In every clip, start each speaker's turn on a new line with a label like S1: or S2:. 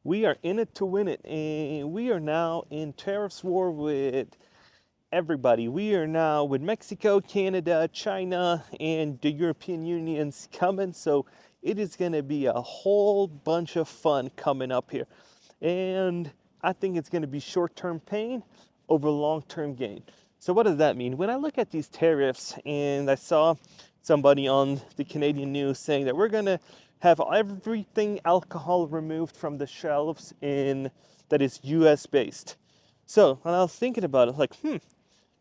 S1: We are in it to win it, and we are now in tariffs war with everybody. We are now with Mexico, Canada, China, and the European Union's coming. So it is going to be a whole bunch of fun coming up here. And I think it's going to be short-term pain over long-term gain. So what does that mean? When I look at these tariffs, and I saw somebody on the Canadian news saying that we're going to have everything alcohol removed from the shelves in that is US based. So, and I was thinking about it like,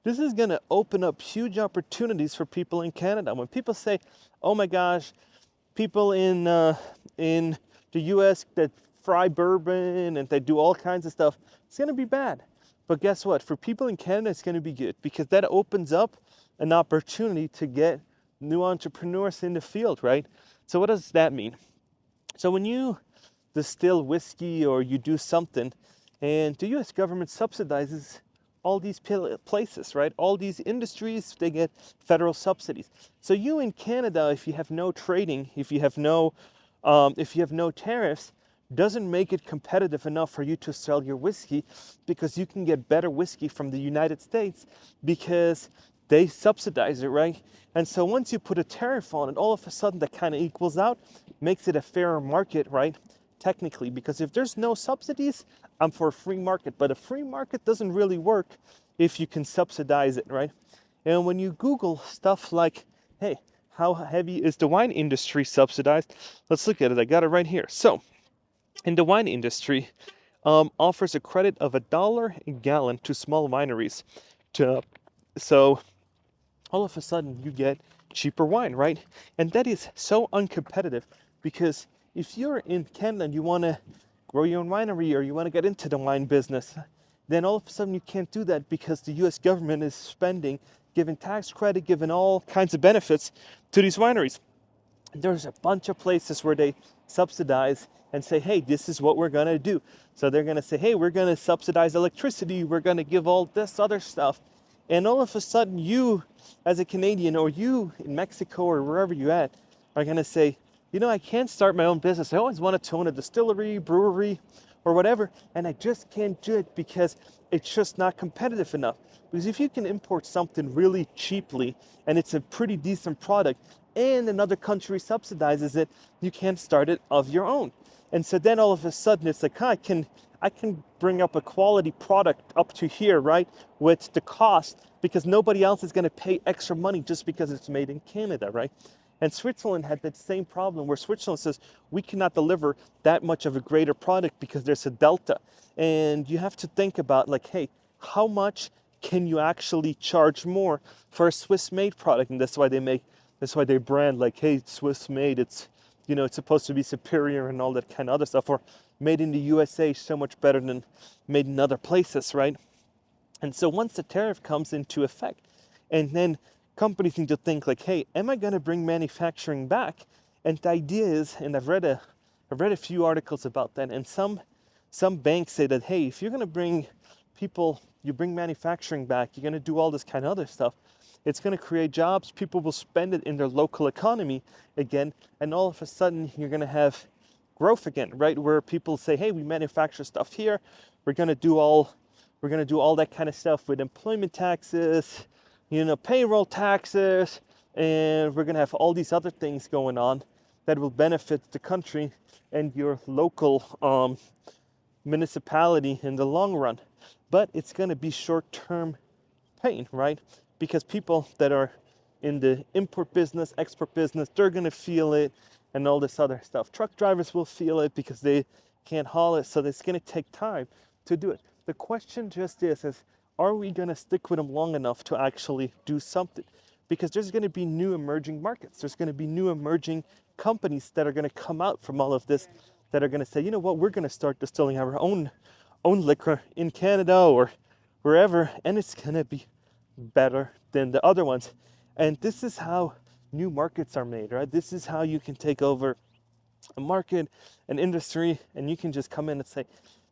S1: this is going to open up huge opportunities for people in Canada. When people say, "Oh my gosh, people in the U.S. that fry bourbon and they do all kinds of stuff," it's going to be bad. But guess what? For people in Canada, it's going to be good because that opens up an opportunity to get new entrepreneurs in the field, right? So what does that mean? So when you distill whiskey or you do something, and the U.S. government subsidizes all these places, right? All these industries, they get federal subsidies. So you in Canada, if you have no trading, if you have no tariffs, doesn't make it competitive enough for you to sell your whiskey because you can get better whiskey from the United States because they subsidize it, right? And so once you put a tariff on it, all of a sudden that kind of equals out, makes it a fairer market, right? Technically, because if there's no subsidies, I'm for a free market. But a free market doesn't really work if you can subsidize it, right? And when you Google stuff like, hey, how heavy is the wine industry subsidized? Let's look at it. I got it right here. So, in the wine industry, offers a credit of $1 a gallon to small wineries. To, so all of a sudden you get cheaper wine, right? And that is so uncompetitive because if you're in Canada and you want to grow your own winery or you want to get into the wine business, then all of a sudden you can't do that because the US government is spending, giving tax credit, giving all kinds of benefits to these wineries. There's a bunch of places where they subsidize and say, hey, this is what we're going to do. So they're going to say, hey, we're going to subsidize electricity. We're going to give all this other stuff. And all of a sudden, you as a Canadian or you in Mexico or wherever you're at are going to say, I can't start my own business. I always wanted to own a distillery, brewery, or whatever, and I just can't do it because it's just not competitive enough. Because if you can import something really cheaply and it's a pretty decent product and another country subsidizes it, you can't start it of your own. And so then all of a sudden it's like, I can bring up a quality product up to here, right? With the cost because nobody else is going to pay extra money just because it's made in Canada, right? And Switzerland had that same problem where Switzerland says we cannot deliver that much of a greater product because there's a delta. And you have to think about like, hey, how much can you actually charge more for a Swiss made product? And that's why they brand like, hey, Swiss made, it's supposed to be superior and all that kind of other stuff. Or made in the USA so much better than made in other places, right? And so once the tariff comes into effect, and then companies need to think like, hey, am I going to bring manufacturing back? And the idea is, and I've read a few articles about that, and some banks say that, hey, if you're going to you bring manufacturing back, you're going to do all this kind of other stuff. It's going to create jobs. People will spend it in their local economy again, and all of a sudden you're going to have growth again, right? Where people say, hey, we manufacture stuff here. We're going to do all that kind of stuff with employment taxes, payroll taxes, and we're going to have all these other things going on that will benefit the country and your local municipality in the long run. But it's going to be short-term pain, right? Because people that are in the import business, export business, they're going to feel it and all this other stuff. Truck drivers will feel it because they can't haul it, so it's going to take time to do it. The question just is are we going to stick with them long enough to actually do something? Because there's going to be new emerging markets. There's going to be new emerging companies that are going to come out from all of this that are going to say, you know what, we're going to start distilling our own liquor in Canada or wherever, and it's going to be better than the other ones. And this is how new markets are made, right? This is how you can take over a market, an industry, and you can just come in and say,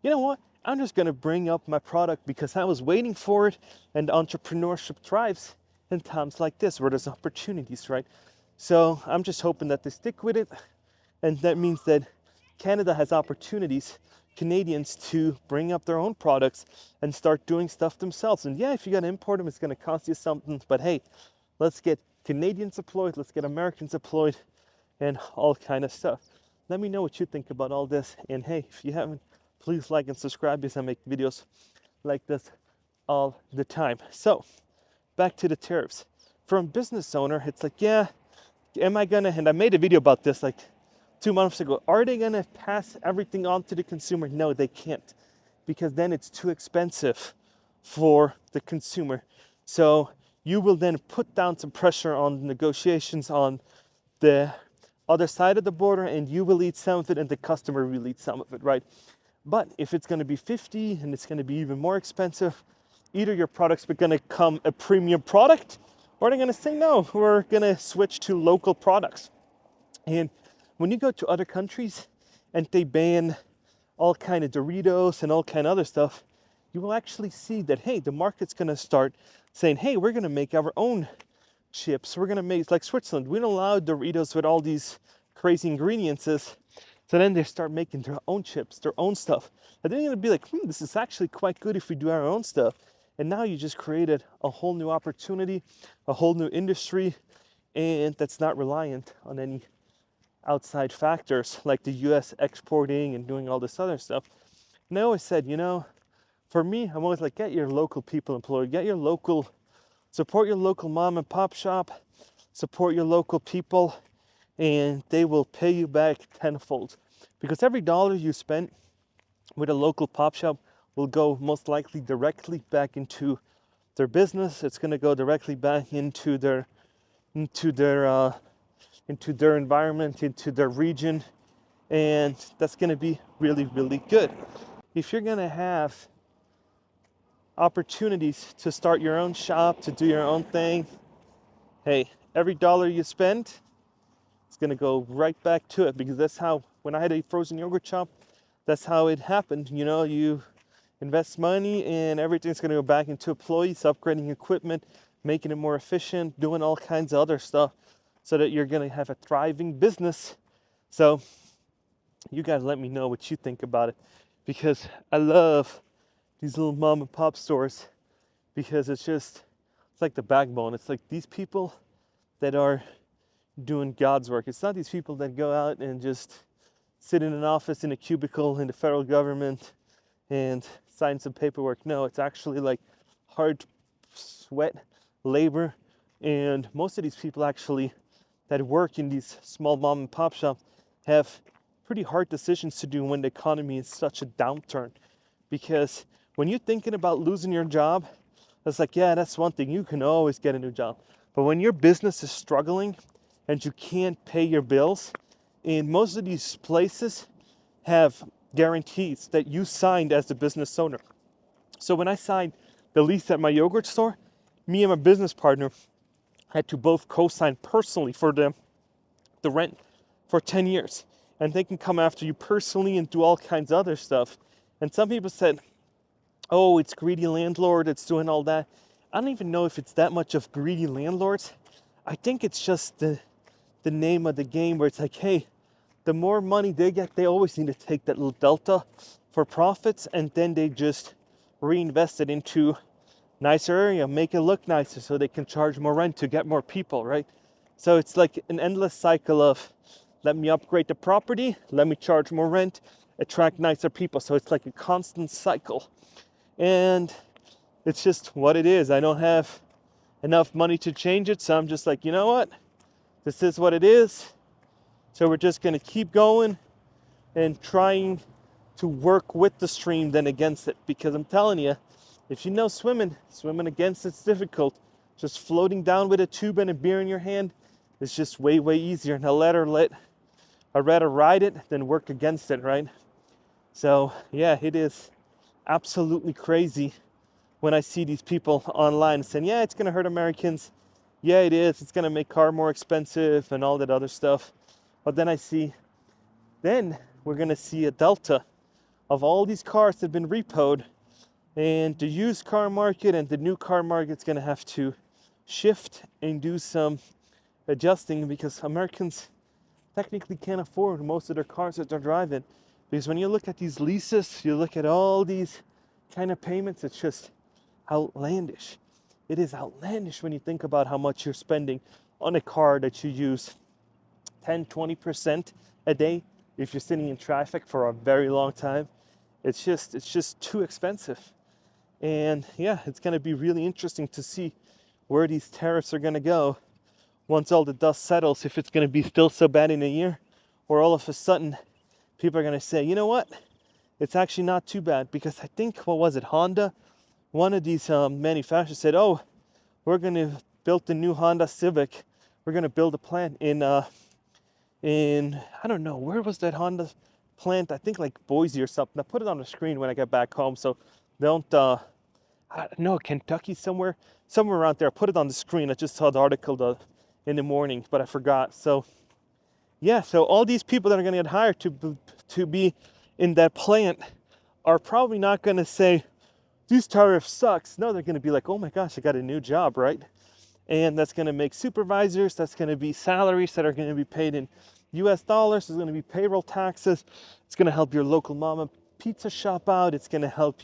S1: you know what, I'm just going to bring up my product because I was waiting for it, and entrepreneurship thrives in times like this where there's opportunities, right? So I'm just hoping that they stick with it, and that means that Canada has opportunities Canadians to bring up their own products and start doing stuff themselves. And yeah, if you got to import them, it's going to cost you something. But hey, let's get Canadians employed, let's get Americans employed, and all kind of stuff. Let me know what you think about all this. And hey, if you haven't, please like and subscribe, because I make videos like this all the time. So back to the tariffs. From a business owner, it's like, yeah, am I gonna, and I made a video about this like 2 months ago, are they gonna pass everything on to the consumer? No, they can't, because then it's too expensive for the consumer. So you will then put down some pressure on negotiations on the other side of the border, and you will eat some of it and the customer will eat some of it, right? But if it's going to be 50 and it's going to be even more expensive, either your product's going to become a premium product, or they're going to say, no, we're going to switch to local products. And when you go to other countries and they ban all kind of Doritos and all kind of other stuff, you will actually see that, hey, the market's going to start saying, hey, we're going to make our own chips. We're going to make, like Switzerland, we don't allow Doritos with all these crazy ingredients. So then they start making their own chips, their own stuff. And then you're going to be like, this is actually quite good if we do our own stuff. And now you just created a whole new opportunity, a whole new industry, and that's not reliant on any outside factors like the US exporting and doing all this other stuff. And I always said, for me, I'm always like, get your local people employed, support your local mom and pop shop, support your local people, and they will pay you back tenfold. Because every dollar you spend with a local pop shop will go most likely directly back into their business. It's going to go directly back into their environment, into their region, and that's going to be really, really good. If you're going to have opportunities to start your own shop, to do your own thing, hey, every dollar you spend, it's going to go right back to it. Because that's how, when I had a frozen yogurt shop, that's how it happened. You invest money and everything's going to go back into employees, upgrading equipment, making it more efficient, doing all kinds of other stuff, so that you're going to have a thriving business. So you guys let me know what you think about it, because I love these little mom and pop stores, because it's like the backbone. It's like these people that are doing God's work. It's not these people that go out and just sit in an office in a cubicle in the federal government and sign some paperwork. No, it's actually like hard sweat labor. And most of these people actually that work in these small mom and pop shops have pretty hard decisions to do when the economy is such a downturn. Because when you're thinking about losing your job, it's like, yeah, that's one thing. You can always get a new job. But when your business is struggling and you can't pay your bills, and most of these places have guarantees that you signed as the business owner. So when I signed the lease at my yogurt store, me and my business partner had to both co-sign personally for the rent for 10 years. And they can come after you personally and do all kinds of other stuff. And some people said, oh, it's greedy landlord, it's doing all that. I don't even know if it's that much of greedy landlords. I think it's just the name of the game, where it's like, hey, the more money they get, they always need to take that little delta for profits, and then they just reinvest it into nicer area, make it look nicer so they can charge more rent to get more people, right? So it's like an endless cycle of, let me upgrade the property, let me charge more rent, attract nicer people. So it's like a constant cycle. And it's just what it is. I don't have enough money to change it, so I'm just like, you know what? This is what it is. So we're just going to keep going and trying to work with the stream than against it. Because I'm telling you, if you know swimming against it's difficult. Just floating down with a tube and a beer in your hand is just way, way easier. And I'd rather ride it than work against it, right? So yeah, it is absolutely crazy when I see these people online saying, yeah, it's going to hurt Americans. Yeah, it is. It's going to make car more expensive and all that other stuff. But then we're going to see a delta of all these cars that have been repoed, and the used car market and the new car market's going to have to shift and do some adjusting, because Americans technically can't afford most of their cars that they're driving. Because when you look at these leases, you look at all these kind of payments, it's just outlandish. It is outlandish when you think about how much you're spending on a car that you use 10, 20% a day if you're sitting in traffic for a very long time. It's just too expensive. And yeah, it's going to be really interesting to see where these tariffs are going to go once all the dust settles, if it's going to be still so bad in a year, or all of a sudden people are going to say, you know what, it's actually not too bad. Because I think, what was it, Honda, one of these manufacturers said, oh, we're going to build the new Honda Civic, we're going to build a plant in I don't know, where was that Honda plant? I think like Boise or something. I put it on the screen when I get back home, so don't I don't know, Kentucky, somewhere around there. I put it on the screen. I just saw the article in the morning, but I forgot. So yeah, so all these people that are going to get hired to be in that plant are probably not going to say these tariffs sucks. No, they're going to be like, oh my gosh, I got a new job, right? And that's going to make supervisors, that's going to be salaries that are going to be paid in US dollars, there's going to be payroll taxes, it's going to help your local mama pizza shop out, it's going to help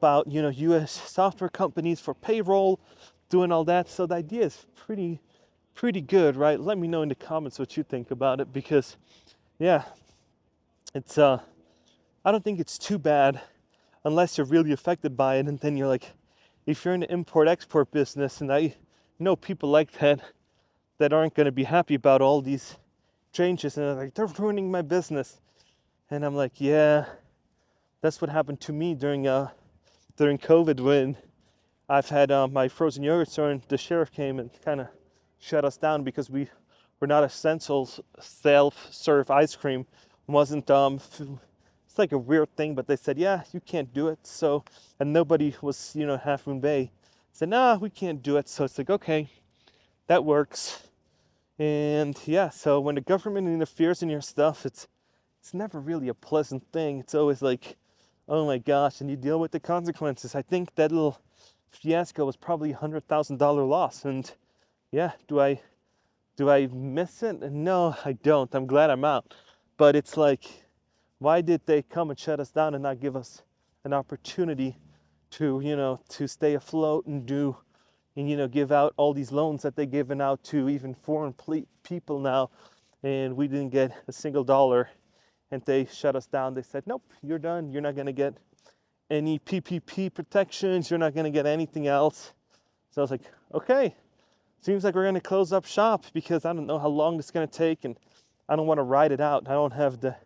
S1: out, US software companies for payroll, doing all that. So the idea is pretty good, right? Let me know in the comments what you think about it, because yeah, it's I don't think it's too bad unless you're really affected by it, and then you're like, if you're in the import-export business, and I know people like that aren't going to be happy about all these changes, and they're like, they're ruining my business. And I'm like, yeah, that's what happened to me during COVID, when I've had my frozen yogurt store, and the sheriff came and kind of shut us down because we were not essential self-serve ice cream. Wasn't it's like a weird thing, but they said, yeah, you can't do it. So, and nobody was, Half Moon Bay said, nah, we can't do it. So it's like, okay, that works. And yeah, so when the government interferes in your stuff, it's never really a pleasant thing. It's always like, oh my gosh, and you deal with the consequences. I think that little fiasco was probably $100,000 loss. And yeah, do I miss it? No, I don't. I'm glad I'm out. But it's like, why did they come and shut us down and not give us an opportunity to, to stay afloat and give out all these loans that they're giving out to even foreign people now, and we didn't get a single dollar, and they shut us down. They said, nope, you're done. You're not going to get any PPP protections. You're not going to get anything else. So I was like, okay, seems like we're going to close up shop, because I don't know how long this is going to take, and I don't want to ride it out. I don't have the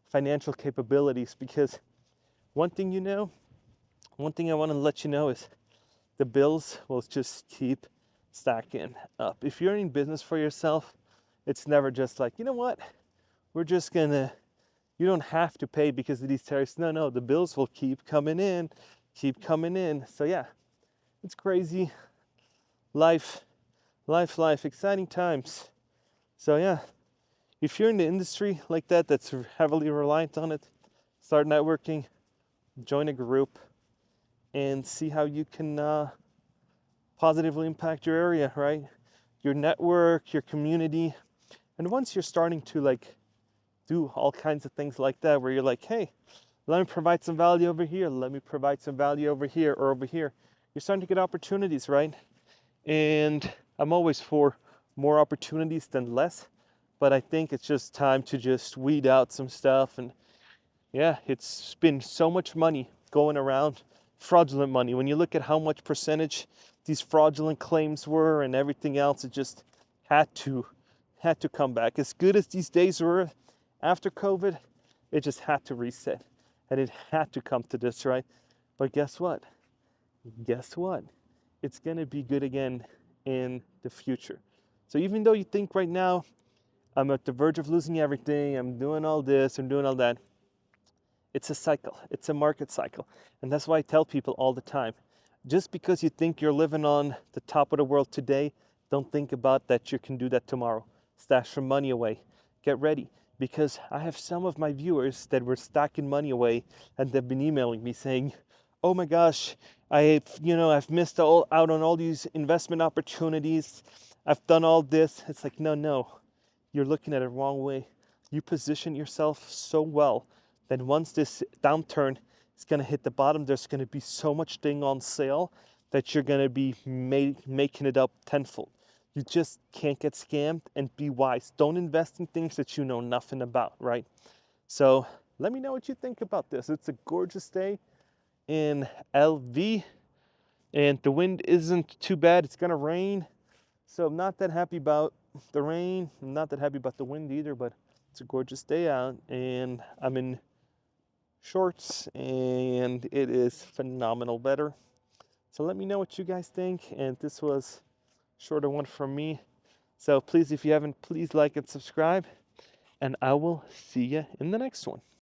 S1: financial capabilities, because one thing I want to let you know is the bills will just keep stacking up. If you're in business for yourself, it's never just like, you know what, we're just gonna, you don't have to pay because of these tariffs. No, the bills will keep coming in. So yeah, it's crazy. Life, exciting times. So yeah, if you're in the industry like that, that's heavily reliant on it, start networking, join a group, and see how you can positively impact your area, right? Your network, your community. And once you're starting to do all kinds of things like that, where you're like, hey, let me provide some value over here, let me provide some value over here or over here, you're starting to get opportunities, right? And I'm always for more opportunities than less, but I think it's just time to just weed out some stuff. And yeah, it's been so much money going around, fraudulent money. When you look at how much percentage these fraudulent claims were and everything else, it just had to come back. As good as these days were after COVID, it just had to reset, and it had to come to this, right? But guess what? It's going to be good again in the future. So even though you think right now, I'm at the verge of losing everything, I'm doing all this, I'm doing all that, it's a cycle. It's a market cycle. And that's why I tell people all the time, just because you think you're living on the top of the world today, don't think about that you can do that tomorrow. Stash some money away. Get ready. Because I have some of my viewers that were stacking money away, and they've been emailing me saying, oh my gosh, I've missed out on all these investment opportunities. I've done all this. It's like, no, you're looking at it the wrong way. you position yourself so well that once this downturn is going to hit the bottom, there's going to be so much thing on sale that you're going to be making it up tenfold. You just can't get scammed, and be wise. Don't invest in things that you know nothing about, right? So let me know what you think about this. It's a gorgeous day in LV, and the wind isn't too bad. It's going to rain. So I'm not that happy about the rain. I'm not that happy about the wind either, but it's a gorgeous day out, and I'm in shorts, and it is phenomenal weather. So let me know what you guys think, and this was a shorter one from me. So please, if you haven't, please like and subscribe, and I will see you in the next one.